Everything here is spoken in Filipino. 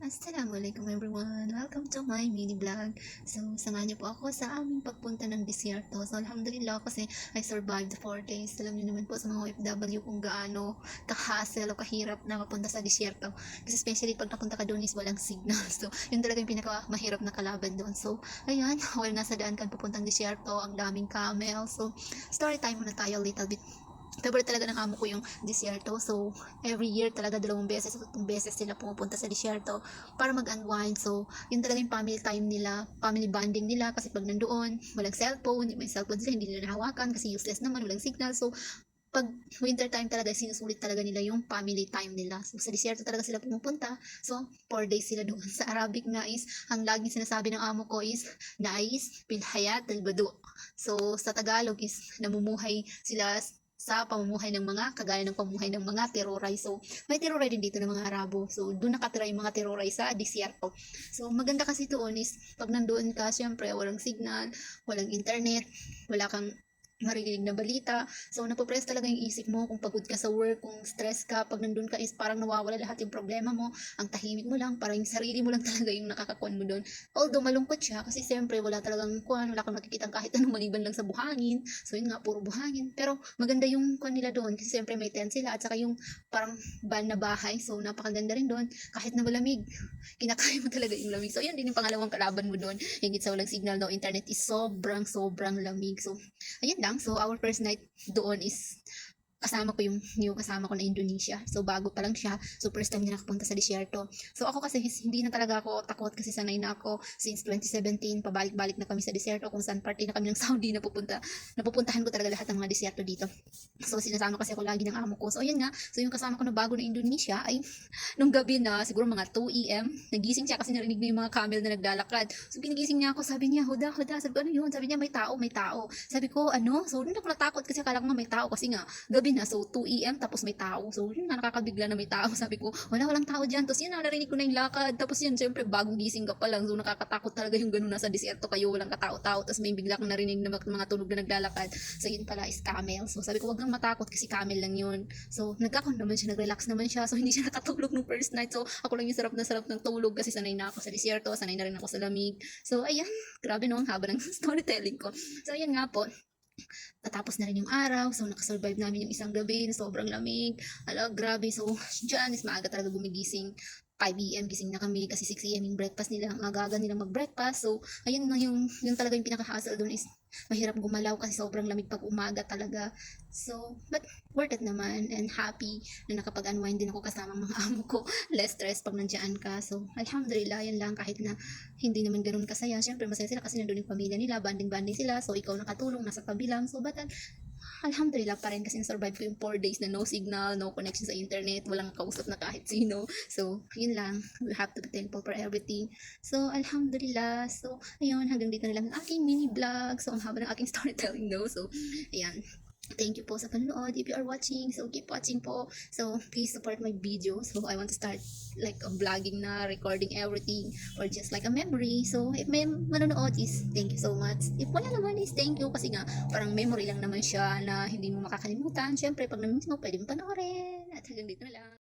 Assalamualaikum everyone! Welcome to my mini vlog. So, samahan niyo po ako sa aming pagpunta ng disyerto. So, alhamdulillah kasi I survived 4 days. Alam niyo naman po sa mga OFW kung gaano ka-hassle o kahirap na mapunta sa disyerto. Kasi especially pag napunta ka doon is walang signal. So, yun talaga yung pinaka-mahirap na kalaban doon. So, ayan, while nasa daan kan pupuntang disyerto, ang daming camel. So, story time muna tayo a little bit. Favorite talaga ng amo ko yung disyerto. So, every year talaga 2 beses o 3 beses sila pumupunta sa disyerto para mag-unwind. So, yun talaga yung family time nila, family bonding nila kasi pag nandoon, walang cellphone, may cellphone sila, hindi nila nahawakan kasi useless naman, walang signal. So, pag winter time talaga, sinusulit talaga nila yung family time nila. So, sa disyerto talaga sila pumupunta. So, 4 days sila doon. Sa Arabic nga is, ang laging sinasabi ng amo ko is, Nais Pilhayat al-Badu. So, sa Tagalog is, namumuhay sila sa pamumuhay ng mga, kagaya ng pamumuhay ng mga teroray. So, may teroray din dito ng mga Arabo. So, doon nakatira yung mga teroray sa disyerto. So, maganda kasi doon is, pag nandoon ka, syempre, walang signal, walang internet, wala kang maririnig na balita. So, napopress talaga yung isip mo kung pagod ka sa work, kung stress ka, pag nandun ka is parang nawawala lahat yung problema mo, ang tahimik mo lang, parang yung sarili mo lang talaga yung nakakakuan mo doon. Although malungkot siya, kasi siyempre wala talagang kuan, wala kang nakikita kahit anong maliban lang sa buhangin. So, yun nga, puro buhangin. Pero maganda yung kuan nila doon, kasi siyempre may tent sila, at saka yung parang van na bahay. So, napakaganda rin doon, kahit na malamig, kinakaya mo talaga yung lamig. So, yun din yung pangalawang kalaban mo doon. Hingit sa walang signal, no internet is sobrang lamig. So, ayun lang. So, our first night doon is kasama ko yung new kasama ko na Indonesia. So, bago pa lang siya. So, first time niya nakapunta sa disyerto. So, ako kasi hindi na talaga ako takot kasi sanay na ako since 2017. Pabalik-balik na kami sa disyerto kung saan party na kami ng Saudi na pupunta. Napupuntahan ko talaga lahat ng mga disyerto dito. So, sinasama kasi ako lagi ng amo ko. So, ayun nga. So, yung kasama ko na bago na Indonesia ay nung gabi na siguro mga 2 AM, nagising siya kasi narinig na yung mga camel na naglalakad. So, pinagising niya ako. Sabi niya, Huda. Sabi ko, ano yun? Sabi niya, may tao. Sabi ko, ano? So, hindi ako natakot kasi akala ko nga may tao kasi nga gabi na. So, 2 AM tapos may tao. So, yun na, nakakabigla na may tao. Sabi ko, walang tao dyan. Tapos yun na, narinig ko na yung lakad. Tapos yun, syempre, bagong gising ka pa lang. So, nakakatakot talaga yung ganun nasa disyerto kayo. Walang katao-tao. Tapos may bigla kang narinig na mga tunog na naglalakad. So, yun pala is camel. So, sabi ko, wag kang matakot kasi camel lang yun. So, nagkakon naman siya, nag-relax naman siya. So, hindi siya nakatulog nung first night. So, ako lang yung sarap na sarap ng tulog kasi sanay na ako sa disyerto. Sanay na rin ako sa lamig. So, ayan. Grabe no, ang haba ng storytelling ko. So, ayan nga po. Natapos na rin yung araw, so nakasurvive namin yung isang gabi na sobrang lamig. Ala, grabe. So, dyan is maaga talaga gumigising. 5 AM gising na kami kasi 6 AM yung breakfast nila, ang agaga nilang mag-breakfast. So, ayun na yung talaga yung pinaka-hassle doon is mahirap gumalaw kasi sobrang lamig pag umaga talaga. So, but worth it naman and happy na nakapag-unwind din ako kasama mga amo ko. Less stress pag nandiyan ka. So, alhamdulillah, yan lang kahit na hindi naman ganoon kasaya. Siyempre, masaya sila kasi nandun yung pamilya nila, banding-banding sila. So, ikaw nakatulong, nasa tabi lang. So, but alhamdulillah pa rin kasi survive ko yung 4 days na no signal, no connection sa internet, walang kausap na kahit sino. So, yun lang. We have to be thankful for everything. So, alhamdulillah. So, ayun, hanggang dito na lang ang aking mini vlog. So, ang haba ng aking storytelling no. So, ayan. Thank you po sa panonood. If you are watching, so keep watching po. So, please support my video. So, I want to start like a vlogging na, recording everything, or just like a memory. So, if may manonood is, thank you so much. If wala naman is, thank you. Kasi nga, parang memory lang naman siya na hindi mo makakalimutan. Siyempre, pag namiss mo, pwede mo panoorin. At hanggang dito na lang.